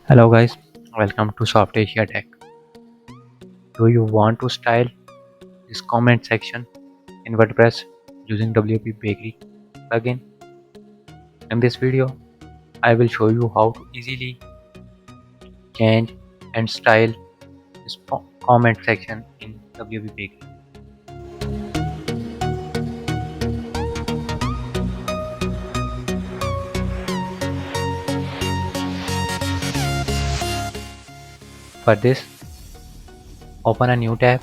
Hello guys, welcome to Soft Asia Tech. Do you want to style this comment section in WordPress using WPBakery plugin? In this video, I will show you how to easily change and style this comment section in WPBakery. For this, open a new tab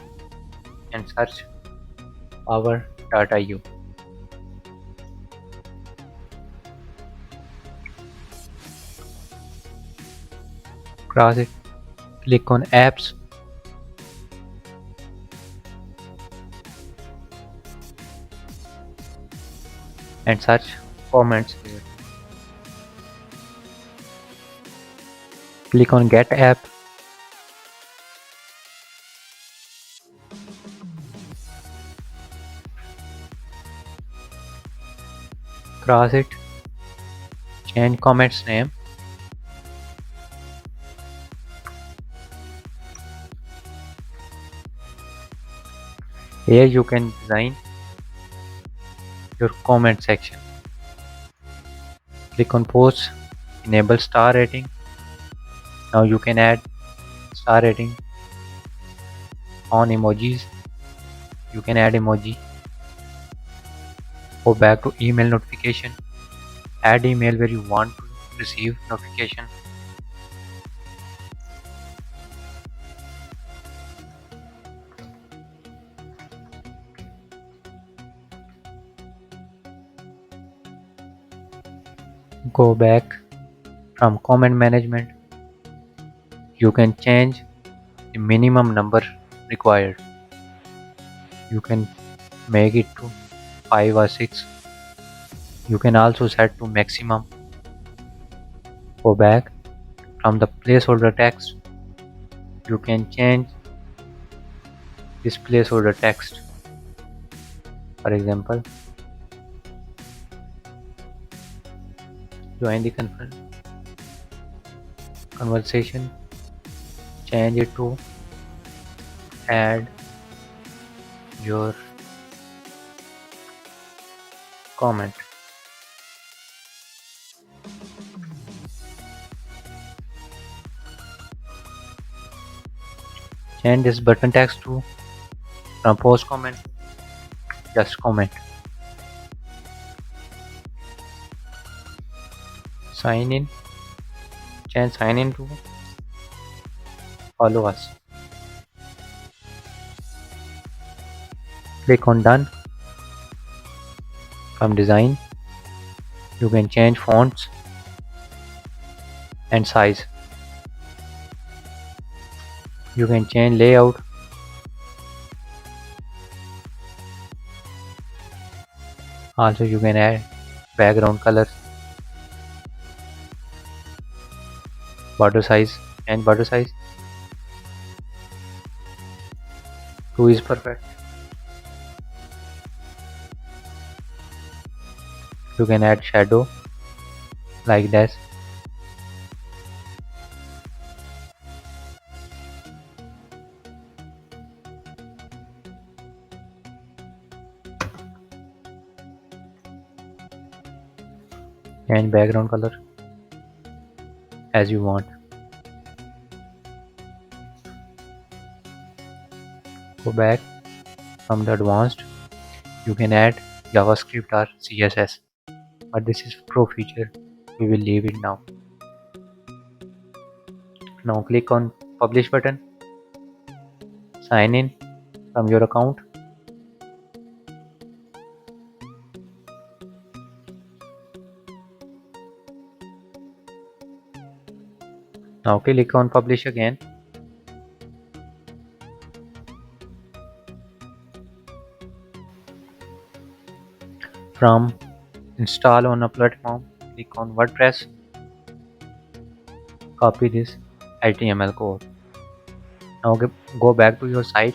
and search power.io. Cross it, click on apps and search comments here. Click on get app. Cross it, change comments name. Here you can design your comment section. Click on post, enable star rating. Now you can add star rating on emojis. You can add emoji. Go back to email notification. Add email where you want to receive notification. Go back from comment management. You can change the minimum number required. You can make it to 5 or 6. You can also set to maximum. Go back from the placeholder text. You can change this placeholder text. For example, join the conversation, change it to add your comment. Change this button text to from post comment, just comment. Sign in, change sign in to follow us. Click on done. From design, you can change fonts and size. You can change layout. Also you can add background colors, border size and border size. 2 is perfect. You can add shadow like this. And background color as you want. Go back from the advanced. You can add JavaScript or CSS, but this is pro feature. We will leave it now. Now click on publish button. Sign in from your account. Now click on publish again. From install on a platform, click on WordPress. Copy this HTML code. Now go back to your site.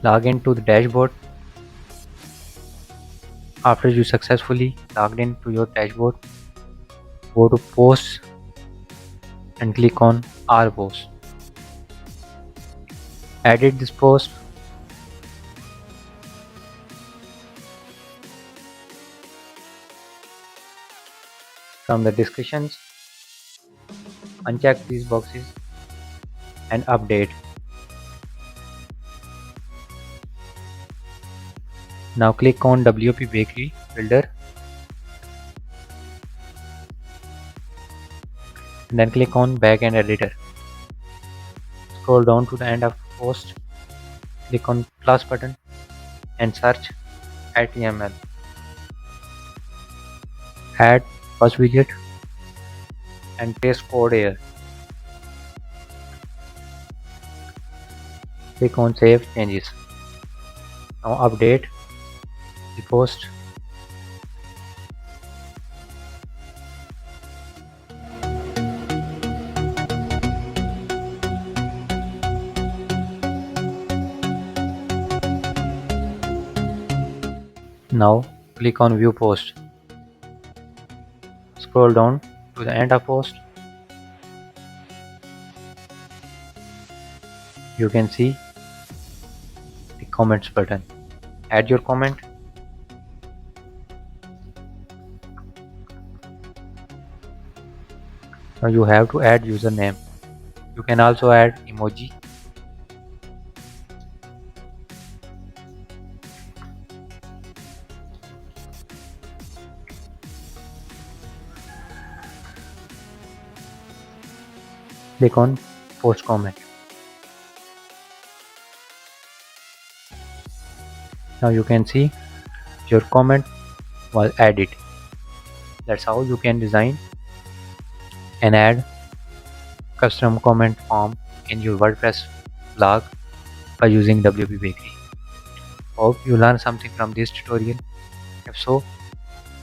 Log into the dashboard. After you successfully logged into your dashboard, go to posts and click on our post. Edit this post. From the descriptions, uncheck these boxes and update. Now click on WPBakery Builder and then click on Backend Editor. Scroll down to the end of post, click on plus button and search HTML. Add first widget and paste code here. Click on Save Changes. Now update the post. Now click on View Post. Scroll down to the end of post. You can see the comments button. Add your comment. Now you have to add username. You can also add emoji. Click on Post Comment. Now you can see your comment was added. That's how you can design and add custom comment form in your WordPress blog by using WPBakery. Hope you learned something from this tutorial. If so,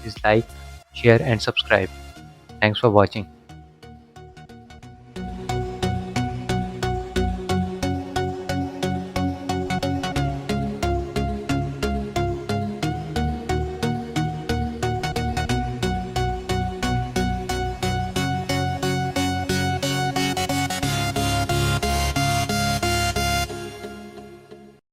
please like, share and subscribe. Thanks for watching.